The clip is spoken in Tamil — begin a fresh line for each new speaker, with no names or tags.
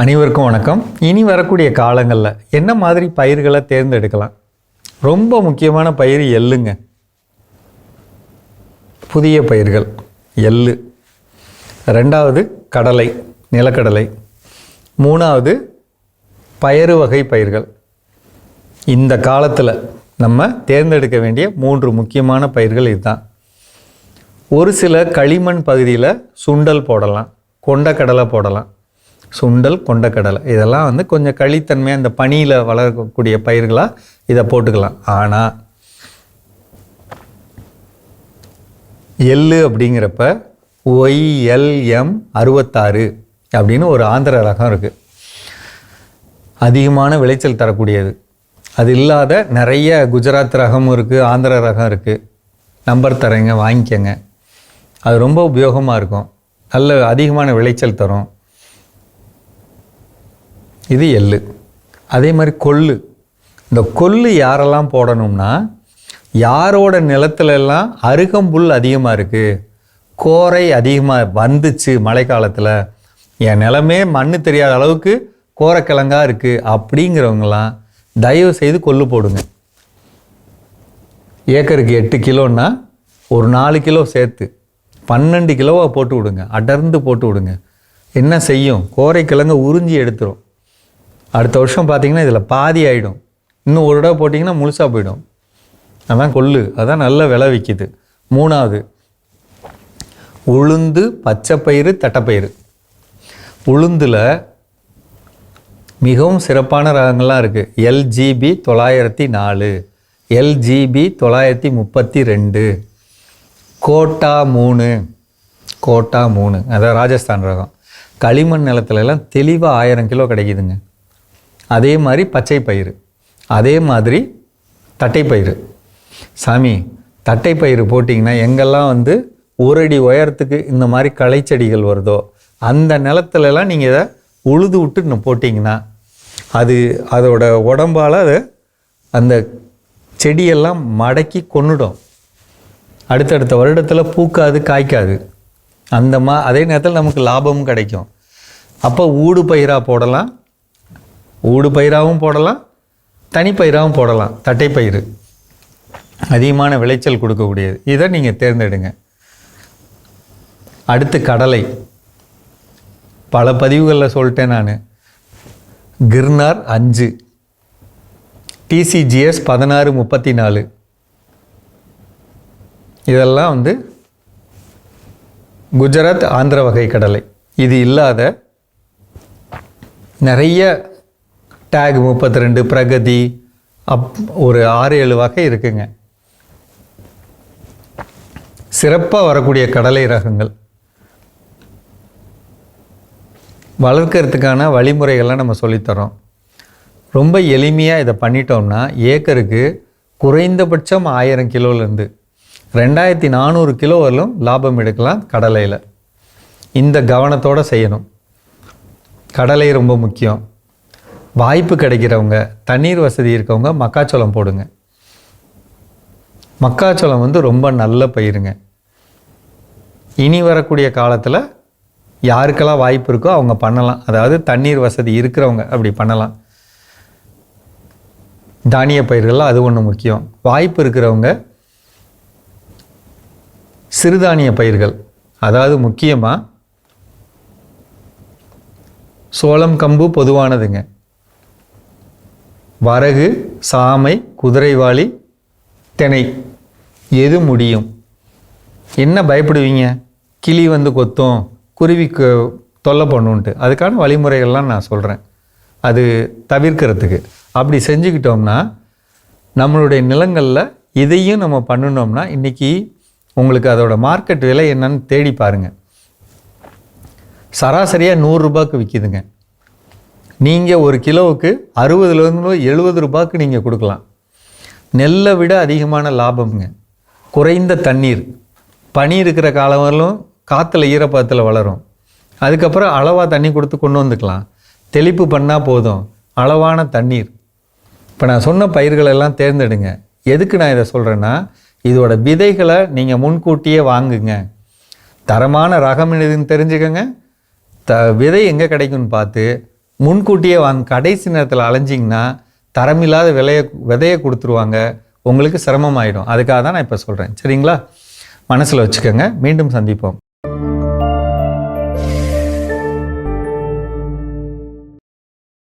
அனைவருக்கும் வணக்கம். இனி வரக்கூடிய காலங்களில் என்ன மாதிரி பயிர்களை தேர்ந்தெடுக்கலாம்? ரொம்ப முக்கியமான பயிர் எள்ளுங்க. புதிய பயிர்கள் எள்ளு. ரெண்டாவது கடலை, நிலக்கடலை. மூணாவது பயறு வகை பயிர்கள். இந்த காலத்தில் நம்ம தேர்ந்தெடுக்க வேண்டிய 3 முக்கியமான பயிர்கள் இதுதான். ஒரு சில களிமண் பகுதியில் சுண்டல் போடலாம், கொண்டக்கடலை போடலாம். சுண்டல், கொண்டக்கடலை இதெல்லாம் கொஞ்சம் களித்தன்மையாக இந்த பனியில் வளரக்கூடிய பயிர்களாக இதை போட்டுக்கலாம். ஆனால் எள்ளு அப்படிங்கிறப்ப YLM 66 அப்படின்னு ஒரு ஆந்திர ரகம் இருக்குது. அதிகமான விளைச்சல் தரக்கூடியது. அது இல்லாத நிறைய குஜராத் ரகமும் இருக்குது, ஆந்திர ரகம் இருக்குது. நம்பர் தரேங்க, வாங்கிக்கங்க. அது ரொம்ப உபயோகமாக இருக்கும். நல்ல அதிகமான விளைச்சல் தரும். இது எள்ளு. அதே மாதிரி கொள்ளு. இந்த கொள்ளு யாரெல்லாம் போடணும்னா, யாரோட நிலத்துலலாம் அருகம்புல் அதிகமாக இருக்குது, கோரை அதிகமாக வந்துச்சு மழை காலத்தில், என் நிலமே மண் தெரியாத அளவுக்கு கோரைக்கிழங்கா இருக்குது அப்படிங்கிறவங்களாம் தயவு செய்து கொள்ளு போடுங்க. ஏக்கருக்கு 8 கிலோன்னா ஒரு 4 கிலோ சேர்த்து 12 கிலோவாக போட்டு விடுங்க. அடர்ந்து போட்டு விடுங்க. என்ன செய்யும்? கோரைக்கிழங்க உறிஞ்சி எடுத்துரும். அடுத்த வருஷம் பார்த்திங்கன்னா இதில் பாதி ஆகிடும். இன்னும் ஒரு தடவை போட்டிங்கன்னா முழுசாக போயிடும். அதான் கொள்ளு. அதான் நல்ல விலை விற்கிது. மூணாவது உளுந்து, பச்சைப்பயிறு, தட்டைப்பயிறு. உளுந்தில் மிகவும் சிறப்பான ரகங்கள்லாம் இருக்குது. LGB 904, LGB 932, கோட்டா 3, கோட்டா 3 அதான் ராஜஸ்தான் ரகம். களிமண் நிலத்துலலாம் தெளிவாக 1000 கிலோ கிடைக்குதுங்க. அதே மாதிரி பச்சை பயிறு, அதே மாதிரி தட்டைப்பயிறு. சாமி, தட்டைப்பயிறு போட்டிங்கன்னா எங்கெல்லாம் 1 அடி உயரத்துக்கு இந்த மாதிரி களைச்செடிகள் வருதோ அந்த நிலத்துலலாம் நீங்கள் இதை உழுது விட்டு போட்டிங்கன்னா அதோட உடம்பால் அது அந்த செடியெல்லாம் மடக்கி கொன்னுடும். அடுத்தடுத்த வருடத்தில் பூக்காது, காய்க்காது. அதே நேரத்தில் நமக்கு லாபமும் கிடைக்கும். அப்போ ஊடு பயிராக போடலாம், ஊடு பயிராகவும் போடலாம், தனிப்பயிராகவும் போடலாம். தட்டைப்பயிறு அதிகமான விளைச்சல் கொடுக்கக்கூடியது. இதை நீங்கள் தேர்ந்தெடுங்க. அடுத்து கடலை. பல பதிவுகளில் சொல்லிட்டேன் நான். கிர்னார் 5, TCGS 1634 இதெல்லாம் குஜராத், ஆந்திர வகை கடலை. இது இல்லாத நிறைய டேக் 32, பிரகதி, ஒரு 6-7 வகை இருக்குங்க. சிறப்பாக வரக்கூடிய கடலை ரகங்கள். வளர்க்கறதுக்கான வழிமுறைகள்லாம் நம்ம சொல்லித்தரோம். ரொம்ப எளிமையாக இதை பண்ணிட்டோம்னா ஏக்கருக்கு குறைந்தபட்சம் 1000 கிலோலேருந்து 2400 கிலோ வரலும் லாபம் எடுக்கலாம் கடலையில். இந்த கவனத்தோடு செய்யணும். கடலை ரொம்ப முக்கியம். வாய்ப்பு கிடைக்கிறவங்க, தண்ணீர் வசதி இருக்கவங்க மக்காச்சோளம் போடுங்க. மக்காச்சோளம் ரொம்ப நல்ல பயிருங்க. இனி வரக்கூடிய காலத்தில் யாருக்கெல்லாம் வாய்ப்பு இருக்கோ அவங்க பண்ணலாம். அதாவது தண்ணீர் வசதி இருக்கிறவங்க அப்படி பண்ணலாம். தானிய பயிர்கள்லாம் அது ஒன்று முக்கியம். வாய்ப்பு இருக்கிறவங்க சிறுதானிய பயிர்கள், அதாவது முக்கியமாக சோளம், கம்பு பொதுவானதுங்க. வரகு, சாமை, குதிரைவாளி, திணை எது முடியும்? என்ன பயப்படுவீங்க? கிளி கொத்தும், குருவிக்கு தொல்லை பண்ணுன்ட்டு. அதுக்கான வழிமுறைகள்லாம் நான் சொல்கிறேன். அது தவிர்க்கிறதுக்கு அப்படி செஞ்சுக்கிட்டோம்னா நம்மளுடைய நிலங்களில் இதையும் நம்ம பண்ணினோம்னா இன்றைக்கி உங்களுக்கு அதோட மார்க்கெட் விலை என்னன்னு தேடி பாருங்கள். சராசரியாக 100 ரூபாய்க்கு விற்கிதுங்க. நீங்கள் ஒரு கிலோவுக்கு 60லேருந்து 70 ரூபாய்க்கு நீங்கள் கொடுக்கலாம். நெல்லை விட அதிகமான லாபம்ங்க. குறைந்த தண்ணீர், பனி இருக்கிற காலம் வரலும் காற்றுல ஈரப்பதத்தில் வளரும். அதுக்கப்புறம் அளவாக தண்ணி கொடுத்து கொண்டு வந்துக்கலாம். தெளிப்பு பண்ணால் போதும். அளவான தண்ணீர். இப்போ நான் சொன்ன பயிர்களெல்லாம் தேர்ந்தெடுங்க. எதுக்கு நான் இதை சொல்கிறேன்னா, இதோட விதைகளை நீங்கள் முன்கூட்டியே வாங்குங்க. தரமான ரகம் எதுன்னு தெரிஞ்சுக்கங்க. விதை எங்கே கிடைக்கும்னு பார்த்து முன்கூட்டியே கடைசி நேரத்தில் அலைஞ்சிங்கன்னா தரமில்லாத விதையை கொடுத்துருவாங்க, உங்களுக்கு சிரமமாயிடும். அதுக்காக தான் நான் இப்போ சொல்கிறேன். சரிங்களா? மனசில் வச்சுக்கோங்க. மீண்டும் சந்திப்போம்.